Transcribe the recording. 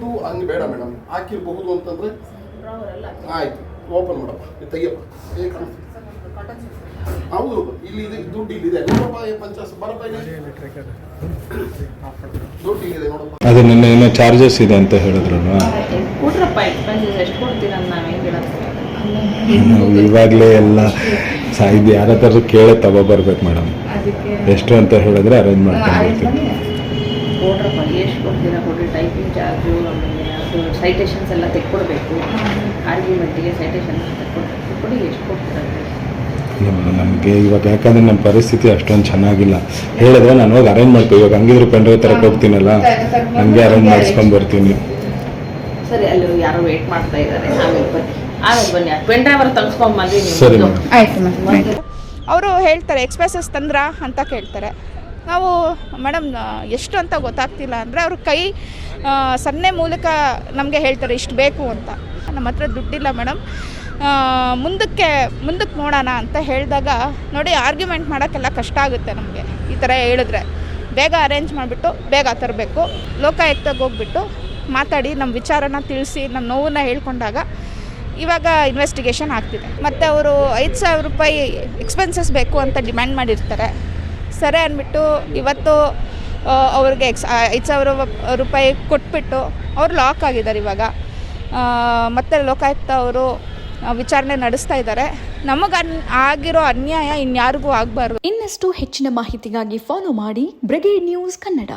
ಹಾಕಿರ್ಬೋದು ಹಂಗೆ ಬೇಡ ಮೇಡಮ್, ಹಾಕಿರಬಹುದು ಅಂತಂದರೆ ಆಯಿತು. ಓಪನ್ ಮಾಡಪ್ಪ, ಇದು ತೆಗಿಯಪ್ಪ. ಹೌದು, ಇಲ್ಲಿ ಇದೆ ದುಡ್ಡು, ಇಲ್ಲಿದೆ ನೋಡಪ್ಪ. 50 ಬರಪ್ಪ, ಇಲ್ಲಿ ದುಡ್ಡು ಇಲ್ಲಿದೆ ನೋಡಪ್ಪ. ಅದು ನನ್ನ ಏನೋ ಚಾರ್ಜಸ್ ಇದೆ ಅಂತ ಹೇಳಿದ್ರಲ್ವಾ, ನಾವು ಇವಾಗಲೇ ಎಲ್ಲ ಇದು ಯಾರ ಹತ್ರ ಕೇಳೇ ತಗೊಬರ್ಬೇಕು ಮೇಡಮ್. ಎಷ್ಟು ಅಂತ ಹೇಳಿದ್ರೆ ಅರೇಂಜ್ ಮಾಡ್ಕೊಂಡು ಎಷ್ಟು ಕೊಡ್ತೀರಾ ಕೊಡಿ, ಟೈಪಿಂಗ್ ಚಾರ್ಜು, ಆಮೇಲೆ ಅದು ಸೈಟೇಷನ್ಸ್ ಎಲ್ಲ ತೆಕ್ಕೊಡ್ಬೇಕು, ಆರ್ಗ್ಯುಮೆಂಟಿಗೆ ಸೈಟೇಷನ್ಸ್ ತೆಕ್ಕೊಡ್ಬೇಕು, ಕೊಡಿ ಎಷ್ಟು ಕೊಡ್ತೀರಾ? ನಮಗೆ ಇವಾಗ ಯಾಕಂದರೆ ನಮ್ಮ ಪರಿಸ್ಥಿತಿ ಅಷ್ಟೊಂದು ಚೆನ್ನಾಗಿಲ್ಲ. ಹೇಳಿದ್ರೆ ನಾನು ಹೋಗಿ ಅರೇಂಜ್ ಮಾಡ್ತೀವಿ. ಇವಾಗ ಹಂಗಿದ್ರು ಪೆಂಡ್ರೈವ್ ತರಕ್ಕೆ ಹೋಗ್ತೀನಲ್ಲ, ಹಂಗೆ ಅರೇಂಜ್ ಮಾಡಿಸ್ಕೊಂಡು ಬರ್ತೀನಿ. ಸರಿ, ಅಲ್ಲಿ ಯಾರೋ ವೇಟ್ ಮಾಡ್ತಾ ಇದ್ದಾರೆ, ಆಮೇಲೆ ಬನ್ನಿ ಪೆಂಡ್ರೈವ್ ತೆಗೆಸ್ಕೊಂಬಂದು. ಸರಿ ಆಯಿತು ಮ್ಯಾಮ್. ಅವರು ಹೇಳ್ತಾರೆ ಎಕ್ಸ್ಪೆನ್ಸಸ್ ತಂದ್ರಾ ಅಂತ ಕೇಳ್ತಾರೆ. ನಾವು ಮೇಡಮ್ ಎಷ್ಟು ಅಂತ ಗೊತ್ತಾಗ್ತಿಲ್ಲ ಅಂದರೆ ಅವ್ರ ಕೈ ಸನ್ನೆ ಮೂಲಕ ನಮಗೆ ಹೇಳ್ತಾರೆ ಇಷ್ಟು ಬೇಕು ಅಂತ. ನಮ್ಮ ಹತ್ರ ದುಡ್ಡಿಲ್ಲ ಮೇಡಮ್, ಮುಂದಕ್ಕೆ ನೋಡೋಣ ಅಂತ ಹೇಳಿದಾಗ ನೋಡಿ ಆರ್ಗ್ಯುಮೆಂಟ್ ಮಾಡೋಕ್ಕೆಲ್ಲ ಕಷ್ಟ ಆಗುತ್ತೆ ನಮಗೆ. ಈ ಥರ ಹೇಳಿದ್ರೆ ಬೇಗ ಅರೇಂಜ್ ಮಾಡಿಬಿಟ್ಟು ಬೇಗ ತರಬೇಕು. ಲೋಕಾಯುಕ್ತಕ್ಕೆ ಹೋಗ್ಬಿಟ್ಟು ಮಾತಾಡಿ ನಮ್ಮ ವಿಚಾರನ ತಿಳಿಸಿ ನಮ್ಮ ನೋವನ್ನ ಹೇಳ್ಕೊಂಡಾಗ ಇವಾಗ ಇನ್ವೆಸ್ಟಿಗೇಷನ್ ಆಗ್ತಿದೆ. ಮತ್ತು ಅವರು 5,000 ರೂಪಾಯಿ ಎಕ್ಸ್ಪೆನ್ಸಸ್ ಬೇಕು ಅಂತ ಡಿಮ್ಯಾಂಡ್ ಮಾಡಿರ್ತಾರೆ. ಸರಿ ಅಂದ್ಬಿಟ್ಟು ಇವತ್ತು ಅವ್ರಿಗೆ 5,000 ರೂಪಾಯಿ ಕೊಟ್ಬಿಟ್ಟು ಅವ್ರು ಲಾಕ್ ಆಗಿದ್ದಾರೆ ಇವಾಗ. ಮತ್ತು ಲೋಕಾಯುಕ್ತ ಅವರು ವಿಚಾರಣೆ ನಡೆಸ್ತಾ ಇದ್ದಾರೆ. ನಮಗೆ ಆಗಿರೋ ಅನ್ಯಾಯ ಇನ್ಯಾರಿಗೂ ಆಗಬಾರ್ದು. ಇನ್ನಷ್ಟು ಹೆಚ್ಚಿನ ಮಾಹಿತಿಗಾಗಿ ಫಾಲೋ ಮಾಡಿ ಬ್ರಿಗೇಡ್ ನ್ಯೂಸ್ ಕನ್ನಡ.